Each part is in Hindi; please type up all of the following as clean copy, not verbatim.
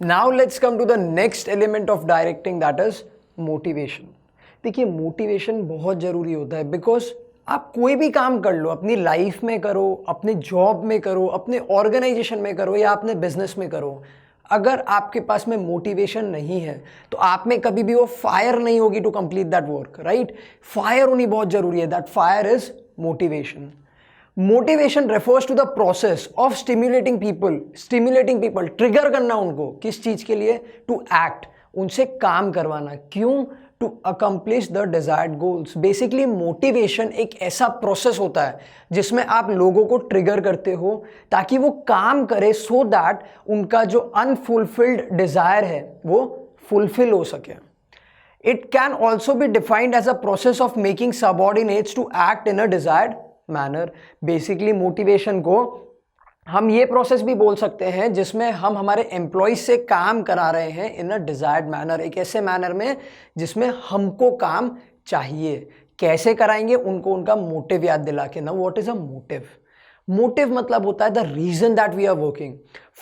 Now let's come to the next element of directing, that is motivation. देखिए मोटिवेशन बहुत ज़रूरी होता है, बिकॉज आप कोई भी काम कर लो, अपनी लाइफ में करो, अपने जॉब में करो, अपने ऑर्गेनाइजेशन में करो या अपने बिजनेस में करो, अगर आपके पास में मोटिवेशन नहीं है तो आप में कभी भी वो फायर नहीं होगी to complete that work, right. Fire होनी बहुत ज़रूरी है, that fire is motivation. Motivation refers to the process of stimulating people, trigger करना उनको, किस चीज़ के लिए, टू एक्ट, उनसे काम करवाना, क्यों, to accomplish the desired goals. Basically motivation एक ऐसा प्रोसेस होता है जिसमें आप लोगों को ट्रिगर करते हो ताकि वो काम करे, सो दैट उनका जो अनफुलफिल्ड डिजायर है वो फुलफिल हो सके। It can also be defined as a process of making subordinates to act in a desired manner. Basically motivation को हम ये प्रोसेस भी बोल सकते हैं जिसमें हम हमारे एम्प्लॉयज से काम करा रहे हैं इन अ डिजायर्ड मैनर, एक ऐसे मैनर में जिसमें हमको काम चाहिए। कैसे कराएंगे, उनको उनका मोटिव याद दिला के। ना what is a motive? Motive मतलब होता है the reason that we are working.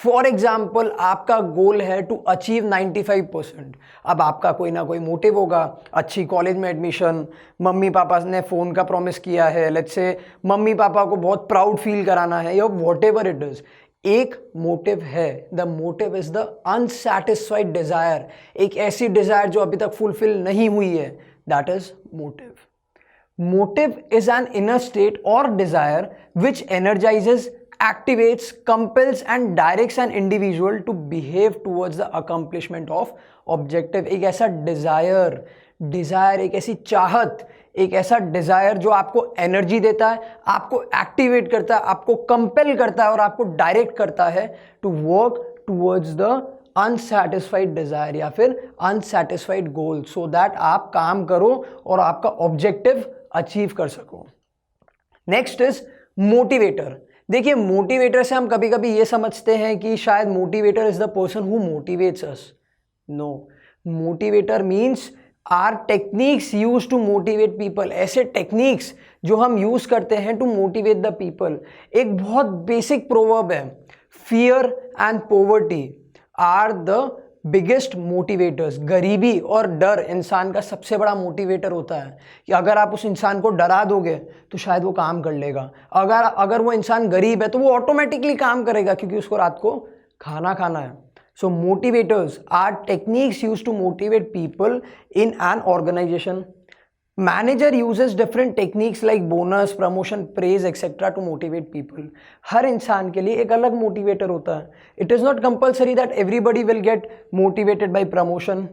For example आपका गोल है टू अचीव 95%। अब आपका कोई ना कोई मोटिव होगा, अच्छी कॉलेज में एडमिशन, मम्मी पापा ने फ़ोन का प्रॉमिस किया है, लेट्स से मम्मी पापा को बहुत प्राउड फील कराना है, या वॉट एवर इट इज़, एक मोटिव है। The motive is the unsatisfied desire, एक ऐसी डिज़ायर जो अभी तक फुलफिल नहीं हुई है, that is motive. Motive is an inner state or desire which energizes, activates, compels and directs an individual to behave towards the accomplishment of objective। एक ऐसा डिज़ायर, एक ऐसी चाहत, एक ऐसा डिज़ायर जो आपको एनर्जी देता है, आपको एक्टिवेट करता है, आपको कंपेल करता है और आपको डायरेक्ट करता है to work towards the unsatisfied desire या फिर अनसैटिस्फाइड गोल, सो दैट आप काम करो और आपका ऑब्जेक्टिव अचीव कर सको। Next is motivator. देखिए मोटिवेटर से हम कभी कभी ये समझते हैं कि शायद motivator is the person who motivates us. No, motivator means are techniques use to motivate people, ऐसे टेक्निक्स जो हम यूज करते हैं टू मोटिवेट द पीपल। एक बहुत बेसिक प्रोवर्ब है, fear and poverty are the biggest motivators. गरीबी और डर इंसान का सबसे बड़ा मोटिवेटर होता है कि अगर आप उस इंसान को डरा दोगे तो शायद वो काम कर लेगा। अगर वो इंसान गरीब है तो वो ऑटोमेटिकली काम करेगा क्योंकि उसको रात को खाना खाना है। So motivators are techniques use to motivate people in an organization. Manager uses different techniques like bonus, promotion, praise etcetera to motivate people. हर इंसान के लिए एक अलग मोटिवेटर होता है। It is not compulsory that everybody will get motivated by promotion.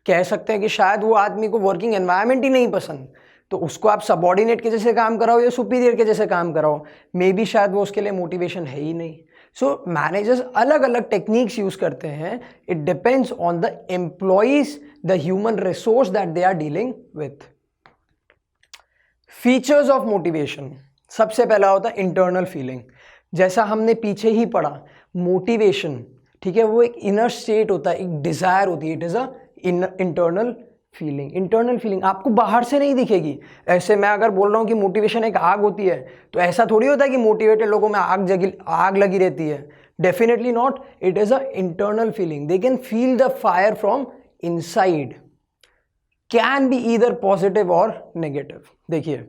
कह सकते हैं कि शायद वो आदमी को वर्किंग एनवायरनमेंट ही नहीं पसंद, तो उसको आप सबऑर्डिनेट के जैसे काम कराओ या सुपीरियर के जैसे काम कराओ, मे बी शायद वो उसके लिए मोटिवेशन है ही नहीं। सो मैनेजर्स अलग अलग टेक्निक्स यूज करते हैं। It depends on the employees, the human resource that they are dealing with. Features of motivation, सबसे पहला होता है इंटरनल फीलिंग। जैसा हमने पीछे ही पढ़ा, मोटिवेशन, ठीक है, वो एक इनर स्टेट होता है, एक डिजायर होती है। It is a internal feeling. Internal feeling आपको बाहर से नहीं दिखेगी। ऐसे मैं अगर बोल रहा हूँ कि मोटिवेशन एक आग होती है, तो ऐसा थोड़ी होता है कि मोटिवेटेड लोगों में आग लगी रहती है। Definitely not. It is a internal feeling. They can feel the fire from inside. Can be either positive और नेगेटिव। देखिए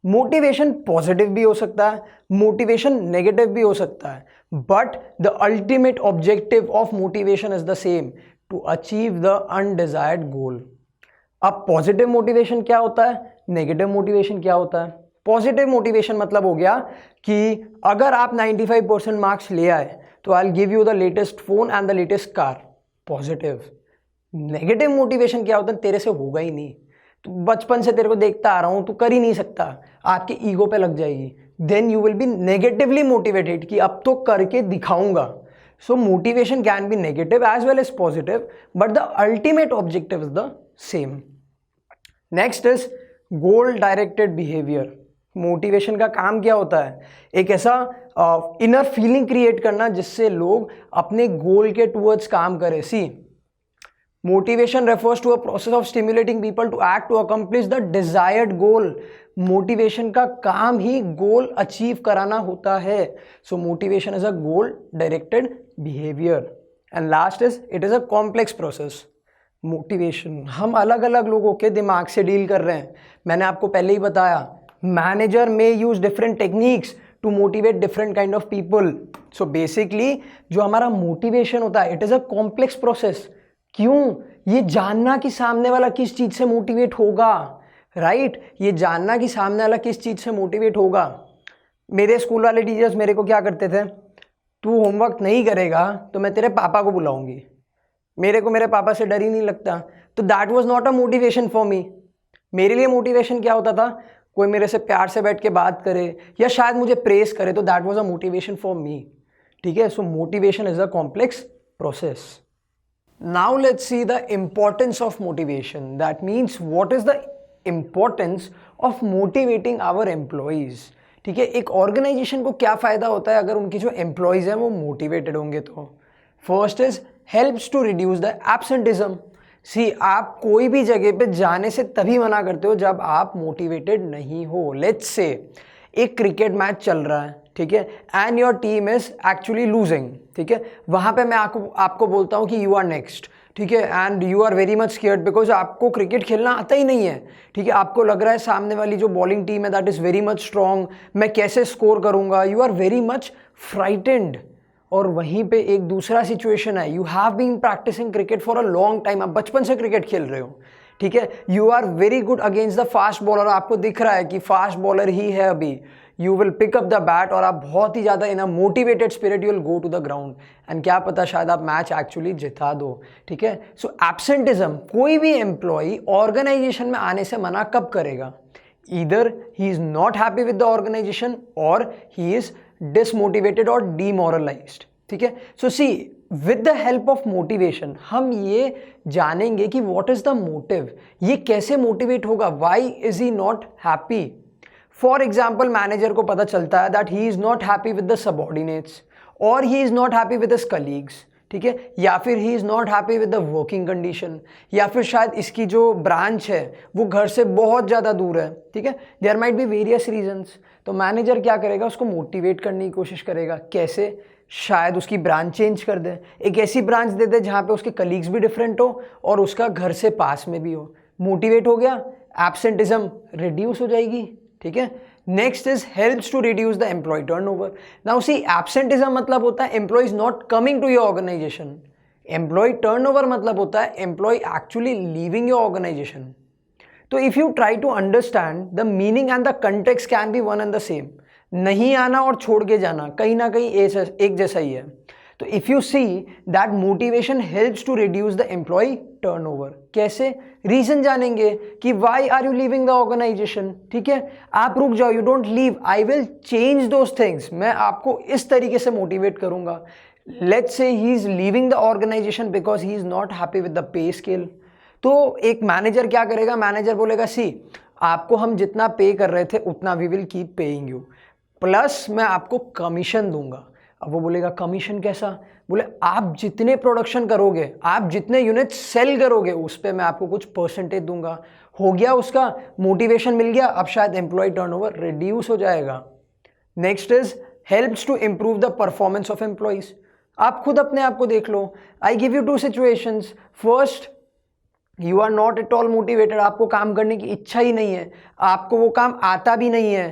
मोटिवेशन पॉजिटिव भी हो सकता है, मोटिवेशन नेगेटिव भी हो सकता है, but the ultimate objective of motivation is the same, to achieve the undesired goal. अब पॉजिटिव मोटिवेशन क्या होता है, नेगेटिव मोटिवेशन क्या होता है? पॉजिटिव मोटिवेशन मतलब हो गया कि अगर आप 95% मार्क्स ले आए तो I will give you the latest phone and the latest car, positive. Negative motivation क्या होता है, तेरे से होगा ही नहीं, तो बचपन से तेरे को देखता आ रहा हूं, तू कर ही नहीं सकता, आपके ईगो पे लग जाएगी, then you will be negatively motivated कि अब तो करके दिखाऊंगा। So motivation can be negative as well as positive, but the ultimate objective is the same. Next is goal directed behaviour. Motivation का काम क्या होता है, एक ऐसा इनर फीलिंग क्रिएट करना जिससे लोग अपने गोल के टूवर्ड्स काम करें। See, motivation refers to a process of stimulating people to act to accomplish the desired goal. Motivation का काम ही गोल अचीव कराना होता है। So motivation is a goal directed behaviour. And last is it is a complex process. Motivation हम अलग अलग लोगों के दिमाग से डील कर रहे हैं। मैंने आपको पहले ही बताया, manager may use different techniques to motivate different kind of people. So basically जो हमारा मोटिवेशन होता है, it is a complex process. क्यों? ये जानना कि सामने वाला किस चीज़ से मोटिवेट होगा, राइट? ये जानना कि सामने वाला किस चीज़ से मोटिवेट होगा। मेरे स्कूल वाले टीचर्स मेरे को क्या करते थे, तू होमवर्क नहीं करेगा तो मैं तेरे पापा को बुलाऊंगी। मेरे को मेरे पापा से डर ही नहीं लगता, तो that was not a motivation for मी। मेरे लिए मोटिवेशन क्या होता था, कोई मेरे से प्यार से बैठ के बात करे या शायद मुझे प्रेस करे, तो that was a motivation for me. ठीक है, so motivation is a complex process. Now let's see the importance of motivation. That means what is the importance of motivating our employees. ठीक है, एक ऑर्गेनाइजेशन को क्या फ़ायदा होता है अगर उनकी जो एम्प्लॉयज़ हैं वो मोटिवेटेड होंगे तो। First is helps to reduce the absenteeism. See, आप कोई भी जगह पे जाने से तभी मना करते हो जब आप मोटिवेटेड नहीं हो। लेट्स से एक क्रिकेट मैच चल रहा है, ठीक है, and your team is actually losing. ठीक है, वहाँ पे मैं आपको बोलता हूँ कि यू आर नेक्स्ट। ठीक है, and you are very much scared because आपको क्रिकेट खेलना आता ही नहीं है। ठीक है, आपको लग रहा है सामने वाली जो बॉलिंग टीम है that is very much strong, मैं कैसे स्कोर करूँगा, you are very much frightened. और वहीं पे एक दूसरा सिचुएशन है, you have been practising cricket for a long time, आप बचपन से क्रिकेट खेल रहे हो। ठीक है, you are very good against the fast bowler, आपको दिख रहा है कि फास्ट बॉलर ही है अभी, you will pick up the bat और आप बहुत ही ज़्यादा in a motivated spirit you will go to the ground and क्या पता शायद आप मैच एक्चुअली जिता दो। ठीक है, सो एब्सेंटिज्म, कोई भी एम्प्लॉय ऑर्गेनाइजेशन में आने से मना कब करेगा? Either he is not happy with the organization or he is demotivated और डीमोरलाइज्ड। ठीक है, so see with the help of motivation हम ये जानेंगे कि व्हाट इज द मोटिव, ये कैसे मोटिवेट होगा, why is he not happy. For example, manager को पता चलता है that he is not happy with the subordinates or he is not happy with his colleagues. ठीक है, या फिर he is not happy with the working condition, या फिर शायद इसकी जो ब्रांच है वो घर से बहुत ज़्यादा दूर है। ठीक है, there might be various reasons. तो मैनेजर क्या करेगा, उसको मोटिवेट करने की कोशिश करेगा। कैसे? शायद उसकी ब्रांच चेंज कर दे, एक ऐसी ब्रांच दे दे जहाँ पे उसके कलीग्स भी डिफरेंट हो और उसका घर से पास में भी हो। मोटिवेट हो गया, एब्सेंटिज्म रिड्यूस हो जाएगी। ठीक है, next is helps to reduce the employee turnover. Now see, absenteeism मतलब होता है employees not coming to your organization. Employee turnover मतलब होता है employee actually leaving your organization. तो if you try to understand the meaning and the context can be one and the same. नहीं आना और छोड़ के जाना कहीं ना कहीं एक जैसा ही है। तो if you see that motivation helps to reduce the employee turnover. कैसे? रीजन जानेंगे कि why are you leaving the organisation. ठीक है, आप रुक जाओ, you don't leave, I will change those things. मैं आपको इस तरीके से मोटिवेट करूंगा। Let's say he is leaving the organisation because he is not happy with the pay scale. तो एक मैनेजर क्या करेगा, मैनेजर बोलेगा सी, आपको हम जितना पे कर रहे थे उतना we will keep paying you, plus मैं आपको कमीशन दूंगा। अब वो बोलेगा कमीशन कैसा? बोले आप जितने प्रोडक्शन करोगे, आप जितने यूनिट सेल करोगे उस पर मैं आपको कुछ परसेंटेज दूंगा। हो गया, उसका मोटिवेशन मिल गया, अब शायद एम्प्लॉय टर्नओवर रिड्यूस हो जाएगा। Next is helps to improve the performance of employees. आप खुद अपने आप को देख लो। I give you two situations. First, you are not at all motivated, आपको काम करने की इच्छा ही नहीं है, आपको वो काम आता भी नहीं है,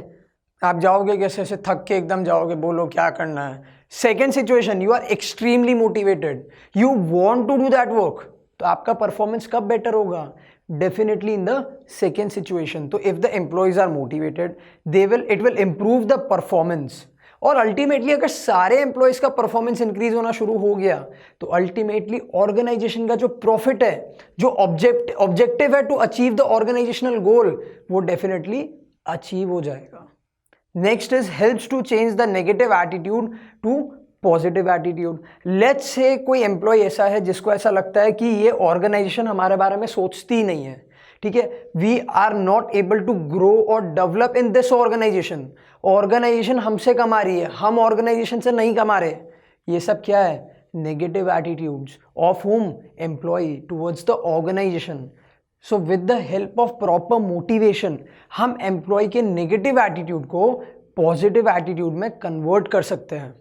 आप जाओगे कैसे से थक के एकदम जाओगे, बोलो क्या करना है। Second situation, you are extremely motivated, you want to do that work, तो आपका परफॉर्मेंस कब बेटर होगा? Definitely in the second situation. तो if the employees are motivated it will improve the performance. और अल्टीमेटली अगर सारे एम्प्लॉयज का परफॉर्मेंस इंक्रीज होना शुरू हो गया तो अल्टीमेटली ऑर्गेनाइजेशन का जो प्रॉफिट है, जो ऑब्जेक्टिव है to achieve the organisational goal, वो डेफिनेटली अचीव हो जाएगा। Next is helps to change the negative attitude to positive attitude. Let's say कोई एम्प्लॉय ऐसा है जिसको ऐसा लगता है कि ये ऑर्गेनाइजेशन हमारे बारे में सोचती ही नहीं है। ठीक है, we are not able to grow और develop in this organization, organization हमसे कमा रही है, हम ऑर्गेनाइजेशन से नहीं कमा रहे। ये सब क्या है? Negative attitudes of home? Employee towards the organisation. So with the help of proper motivation हम एम्प्लॉय के नेगेटिव एटीट्यूड को पॉजिटिव एटीट्यूड में कन्वर्ट कर सकते हैं।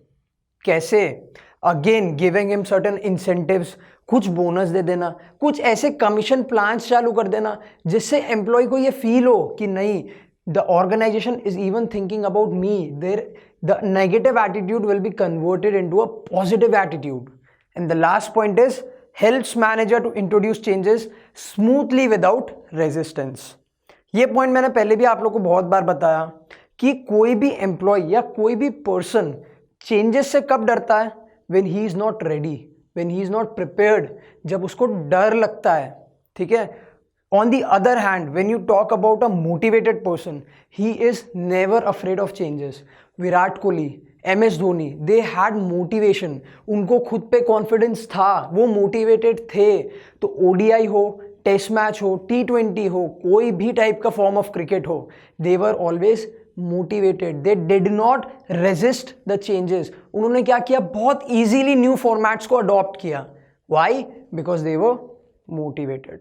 कैसे? Again giving him certain incentives, कुछ बोनस दे देना, कुछ ऐसे कमीशन प्लान्स चालू कर देना जिससे एम्प्लॉय को ये फील हो कि नहीं, the organisation is even thinking about me, there the negative attitude will be converted into a positive attitude. And the last point is helps manager to introduce changes smoothly without resistance. ये पॉइंट मैंने पहले भी आप लोग को बहुत बार बताया कि कोई भी एम्प्लॉय या कोई भी पर्सन चेंजेस से कब डरता है? when he is not ready, when he is not prepared, जब उसको डर लगता है. ठीक है. On the other hand, when you talk about a motivated person, he is never afraid of changes. Virat Kohli, MS Dhoni, they had motivation, उनको खुद पे कॉन्फिडेंस था, वो मोटिवेटेड थे. तो ODI हो, टेस्ट मैच हो, T20 हो, कोई भी टाइप का फॉर्म ऑफ क्रिकेट हो, they were always motivated. They did not resist the changes. उन्होंने क्या किया? बहुत ईजीली न्यू फॉर्मेट्स को अडॉप्ट किया. Why? Because they were motivated.